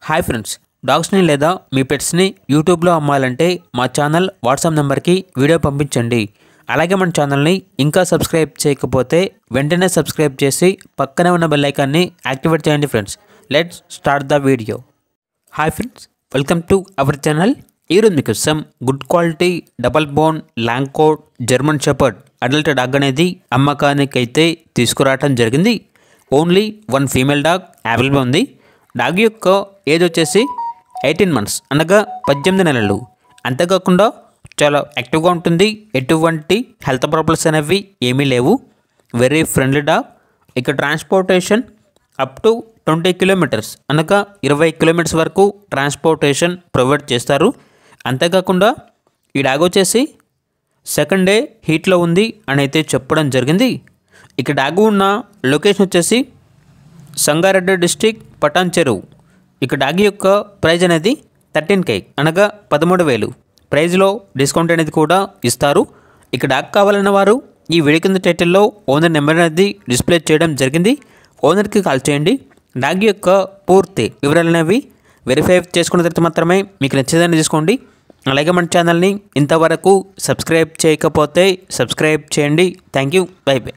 Hi friends, డాగ్స్ని లేదా మీ పెట్స్ని యూట్యూబ్లో అమ్మాలంటే మా ఛానల్ వాట్సాప్ నెంబర్కి వీడియో పంపించండి. అలాగే మన ఛానల్ని ఇంకా సబ్స్క్రైబ్ చేయకపోతే వెంటనే సబ్స్క్రైబ్ చేసి పక్కనే ఉన్న బెల్ ఐకాన్ని యాక్టివేట్ చేయండి friends. Let's start the video. Hi friends, welcome to our channel. ఈరోజు మీకోసం good quality double bone long coat German shepherd adult dog అనేది అమ్మకానికి అయితే తీసుకురావడం జరిగింది. Only one female dog available ఉంది. డాగ్ యొక్క ఏజ్ వచ్చేసి 18 మంత్స్ అనగా 18 నెలలు. అంతేకాకుండా చాలా యాక్టివ్గా ఉంటుంది. ఎటువంటి హెల్త్ ప్రాబ్లమ్స్ అనేవి ఏమీ లేవు. Very friendly dog. ఇక ట్రాన్స్పోర్టేషన్ అప్ టు 20 కిలోమీటర్స్ అనగా 20 కిలోమీటర్స్ వరకు ట్రాన్స్పోర్టేషన్ ప్రొవైడ్ చేస్తారు. అంతేకాకుండా ఈ డాగ్ వచ్చేసి సెకండ్ డే హీట్లో ఉంది అని అయితే చెప్పడం జరిగింది. ఇక డాగ్ ఉన్న లొకేషన్ వచ్చేసి సంగారెడ్డి డిస్టిక్ పటాన్ చెరువు. ఇక డాగ్ యొక్క ప్రైజ్ అనేది 13K అనగా 13,000. ప్రైజ్లో డిస్కౌంట్ అనేది కూడా ఇస్తారు. ఇక డాగ్ కావాలన్న వారు ఈ వీడియో కింద టైటిల్లో ఓనర్ నెంబర్ అనేది డిస్ప్లే చేయడం జరిగింది. ఓనర్కి కాల్ చేయండి. డాగ్ యొక్క పూర్తి వివరాలు అనేవి వెరిఫై చేసుకున్న తర్వాత మాత్రమే మీకు నచ్చేదాన్ని తీసుకోండి. అలాగే మన ఛానల్ని ఇంతవరకు సబ్స్క్రైబ్ చేయకపోతే సబ్స్క్రైబ్ చేయండి. Thank you. By by.